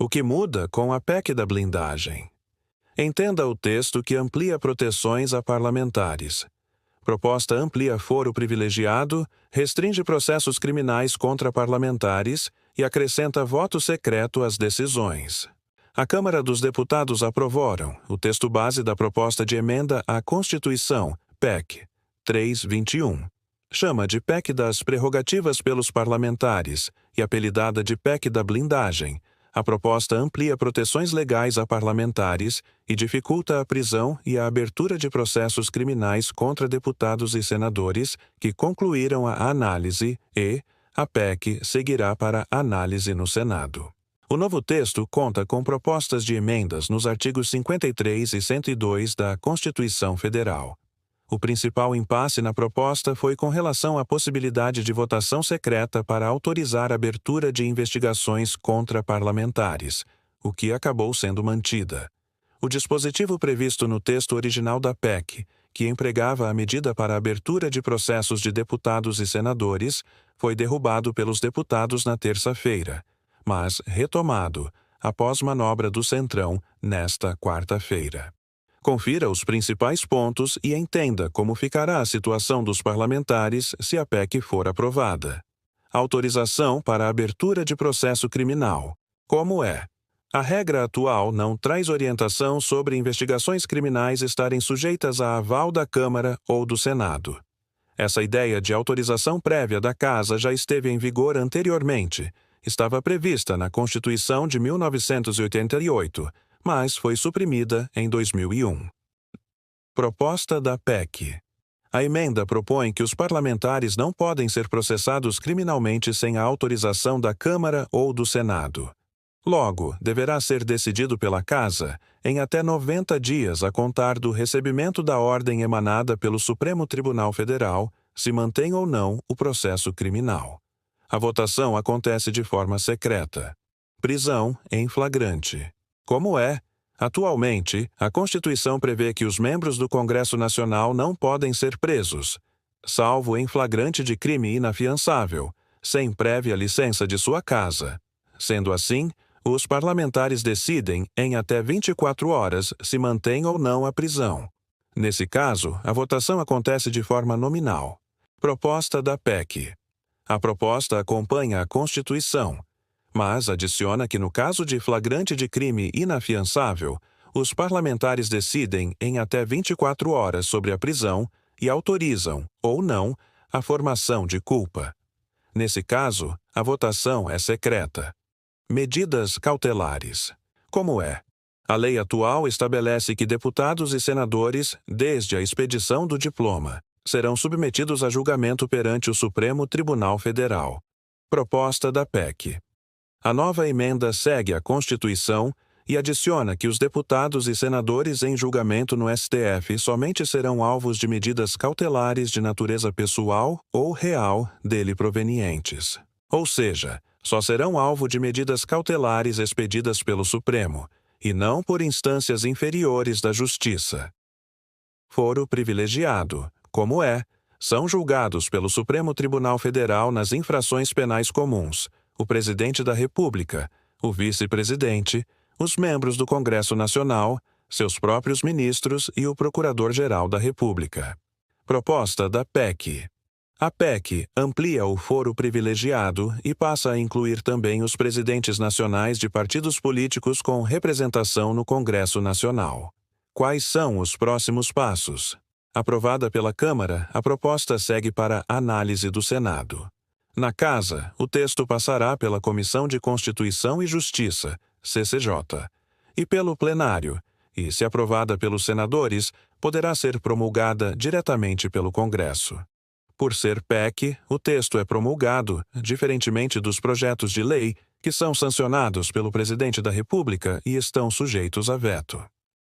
O que muda com a PEC da blindagem? Entenda o texto que amplia proteções a parlamentares. Proposta amplia foro privilegiado, restringe processos criminais contra parlamentares e acrescenta voto secreto às decisões. A Câmara dos Deputados aprovaram o texto base da proposta de emenda à Constituição, PEC 321. Chama de PEC das prerrogativas pelos parlamentares e apelidada de PEC da blindagem. A proposta amplia proteções legais a parlamentares e dificulta a prisão e a abertura de processos criminais contra deputados e senadores que concluíram a análise e a PEC seguirá para análise no Senado. O novo texto conta com propostas de emendas nos artigos 53 e 102 da Constituição Federal. O principal impasse na proposta foi com relação à possibilidade de votação secreta para autorizar a abertura de investigações contra parlamentares, o que acabou sendo mantida. O dispositivo previsto no texto original da PEC, que empregava a medida para a abertura de processos de deputados e senadores, foi derrubado pelos deputados na terça-feira, mas retomado após manobra do Centrão nesta quarta-feira. Confira os principais pontos e entenda como ficará a situação dos parlamentares se a PEC for aprovada. Autorização para a abertura de processo criminal. Como é? A regra atual não traz orientação sobre investigações criminais estarem sujeitas a aval da Câmara ou do Senado. Essa ideia de autorização prévia da Casa já esteve em vigor anteriormente. Estava prevista na Constituição de 1988, mas foi suprimida em 2001. Proposta da PEC. A emenda propõe que os parlamentares não podem ser processados criminalmente sem a autorização da Câmara ou do Senado. Logo, deverá ser decidido pela Casa em até 90 dias a contar do recebimento da ordem emanada pelo Supremo Tribunal Federal, se mantém ou não o processo criminal. A votação acontece de forma secreta. Prisão em flagrante. Como é? Atualmente, a Constituição prevê que os membros do Congresso Nacional não podem ser presos, salvo em flagrante de crime inafiançável, sem prévia licença de sua casa. Sendo assim, os parlamentares decidem, em até 24 horas, se mantém ou não a prisão. Nesse caso, a votação acontece de forma nominal. Proposta da PEC. A proposta acompanha a Constituição, mas adiciona que no caso de flagrante de crime inafiançável, os parlamentares decidem em até 24 horas sobre a prisão e autorizam, ou não, a formação de culpa. Nesse caso, a votação é secreta. Medidas cautelares. Como é? A lei atual estabelece que deputados e senadores, desde a expedição do diploma, serão submetidos a julgamento perante o Supremo Tribunal Federal. Proposta da PEC. A nova emenda segue a Constituição e adiciona que os deputados e senadores em julgamento no STF somente serão alvos de medidas cautelares de natureza pessoal ou real dele provenientes. Ou seja, só serão alvo de medidas cautelares expedidas pelo Supremo, e não por instâncias inferiores da Justiça. Foro privilegiado. Como é? São julgados pelo Supremo Tribunal Federal nas infrações penais comuns o Presidente da República, o Vice-Presidente, os membros do Congresso Nacional, seus próprios ministros e o Procurador-Geral da República. Proposta da PEC. A PEC amplia o foro privilegiado e passa a incluir também os presidentes nacionais de partidos políticos com representação no Congresso Nacional. Quais são os próximos passos? Aprovada pela Câmara, a proposta segue para análise do Senado. Na Casa, o texto passará pela Comissão de Constituição e Justiça, CCJ, e pelo plenário, e, se aprovada pelos senadores, poderá ser promulgada diretamente pelo Congresso. Por ser PEC, o texto é promulgado, diferentemente dos projetos de lei, que são sancionados pelo Presidente da República e estão sujeitos a veto.